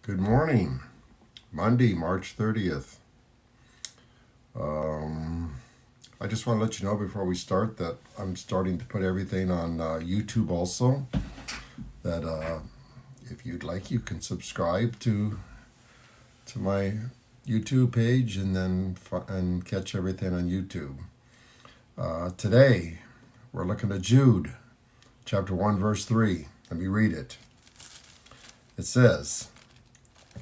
Good morning, Monday, March 30th. I just want to let you know before we start that I'm starting to put everything on YouTube also. That if you'd like, you can subscribe to my YouTube page and then and catch everything on YouTube. Today, we're looking at Jude, chapter 1, verse 3. Let me read it. It says,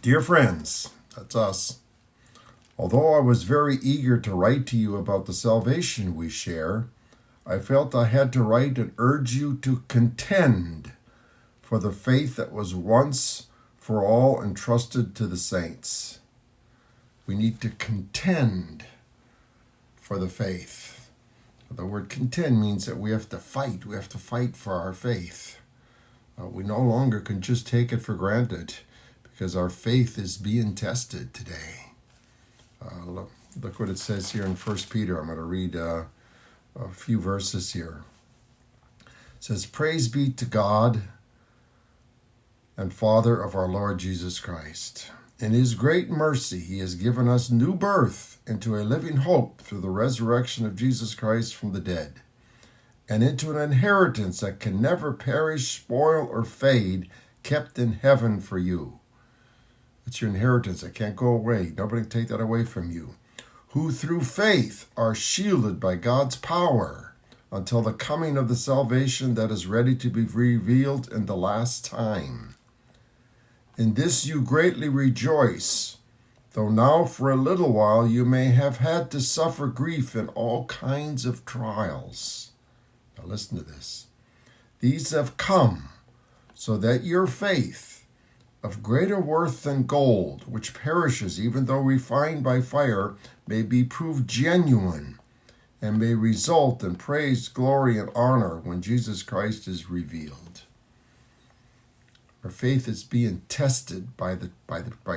"Dear friends," that's us, "although I was very eager to write to you about the salvation we share, I felt I had to write and urge you to contend for the faith that was once for all entrusted to the saints." We need to contend for the faith. The word contend means that we have to fight. We have to fight for our faith. We no longer can just take it for granted because our faith is being tested today. Look what it says here in 1 Peter. I'm going to read a few verses here. It says, "Praise be to God and Father of our Lord Jesus Christ. In his great mercy, he has given us new birth into a living hope through the resurrection of Jesus Christ from the dead, and into an inheritance that can never perish, spoil, or fade, kept in heaven for you." It's your inheritance that can't go away. Nobody can take that away from you. "Who through faith are shielded by God's power until the coming of the salvation that is ready to be revealed in the last time. In this you greatly rejoice, though now for a little while you may have had to suffer grief in all kinds of trials." Now listen to this. "These have come so that your faith, of greater worth than gold, which perishes even though refined by fire, may be proved genuine and may result in praise, glory, and honor when Jesus Christ is revealed." Our faith is being tested by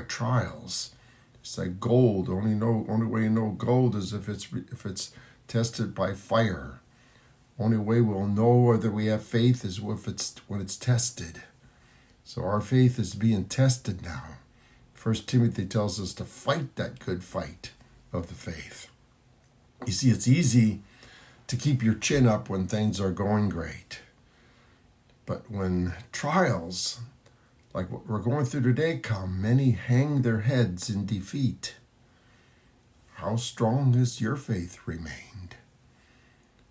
trials. It's like gold. Only way you know gold is if it's tested by fire. Only way we'll know whether we have faith is when it's tested. So our faith is being tested now. 1 Timothy tells us to fight that good fight of the faith. You see, it's easy to keep your chin up when things are going great. But when trials, like what we're going through today, come, many hang their heads in defeat. How strong has your faith remained?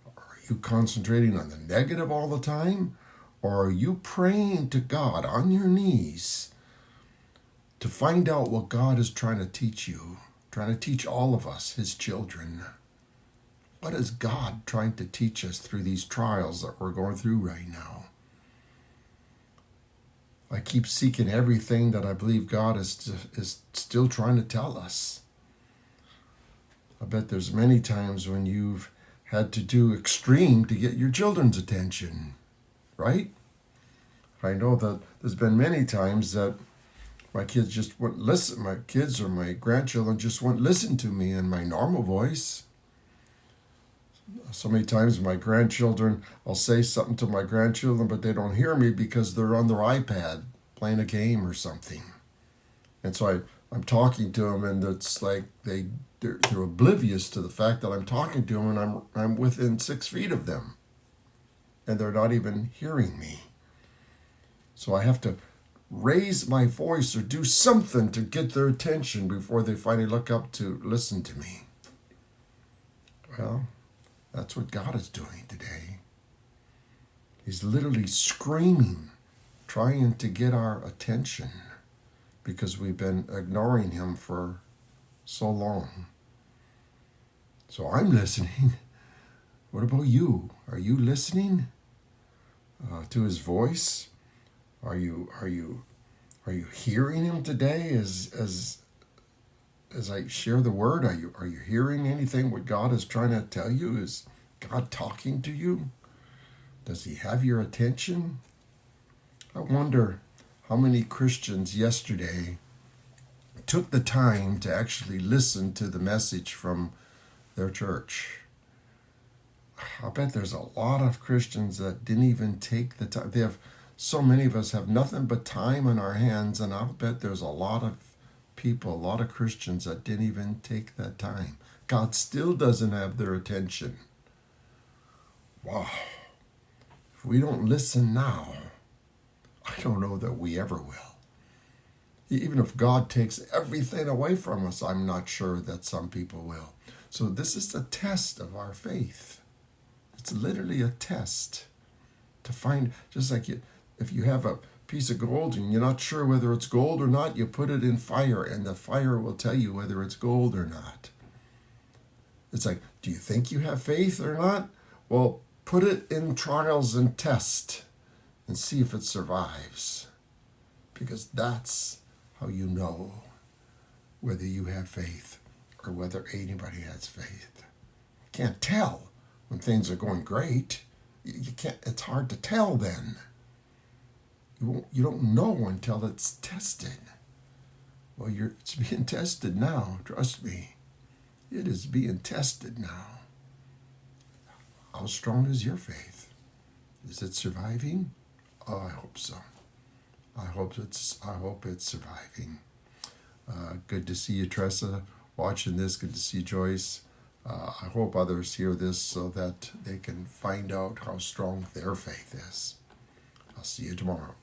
Are you concentrating on the negative all the time? Or are you praying to God on your knees to find out what God is trying to teach you, trying to teach all of us, his children? What is God trying to teach us through these trials that we're going through right now? I keep seeking everything that I believe God is still trying to tell us. I bet there's many times when you've had to do extreme to get your children's attention, right? I know that there's been many times that my kids just wouldn't listen. My kids or my grandchildren just wouldn't listen to me in my normal voice. So many times my grandchildren, I'll say something to my grandchildren, but they don't hear me because they're on their iPad playing a game or something. And so I'm talking to them, and it's like they're oblivious to the fact that I'm talking to them, and I'm within 6 feet of them, and they're not even hearing me. So I have to raise my voice or do something to get their attention before they finally look up to listen to me. Well, that's what God is doing today. He's literally screaming, trying to get our attention because we've been ignoring him for so long. So I'm listening. What about you? Are you listening to his voice? Are you hearing him today as I share the word? Are you hearing anything what God is trying to tell you? Is God talking to you? Does he have your attention? I wonder how many Christians yesterday took the time to actually listen to the message from their church. I bet there's a lot of Christians that didn't even take the time. so many of us have nothing but time on our hands, and I'll bet there's a lot of people, a lot of Christians that didn't even take that time. God still doesn't have their attention. Wow. If we don't listen now, I don't know that we ever will. Even if God takes everything away from us, I'm not sure that some people will. So this is a test of our faith. It's literally a test to find, just like if you have a piece of gold and you're not sure whether it's gold or not, you put it in fire and the fire will tell you whether it's gold or not. It's like, do you think you have faith or not? Well, put it in trials and test and see if it survives. Because that's how you know whether you have faith or whether anybody has faith. You can't tell when things are going great. You can't. It's hard to tell then. You don't know until it's tested. Well, it's being tested now. Trust me. It is being tested now. How strong is your faith? Is it surviving? Oh, I hope so. I hope it's surviving. Good to see you, Tressa, watching this. Good to see Joyce. I hope others hear this so that they can find out how strong their faith is. I'll see you tomorrow.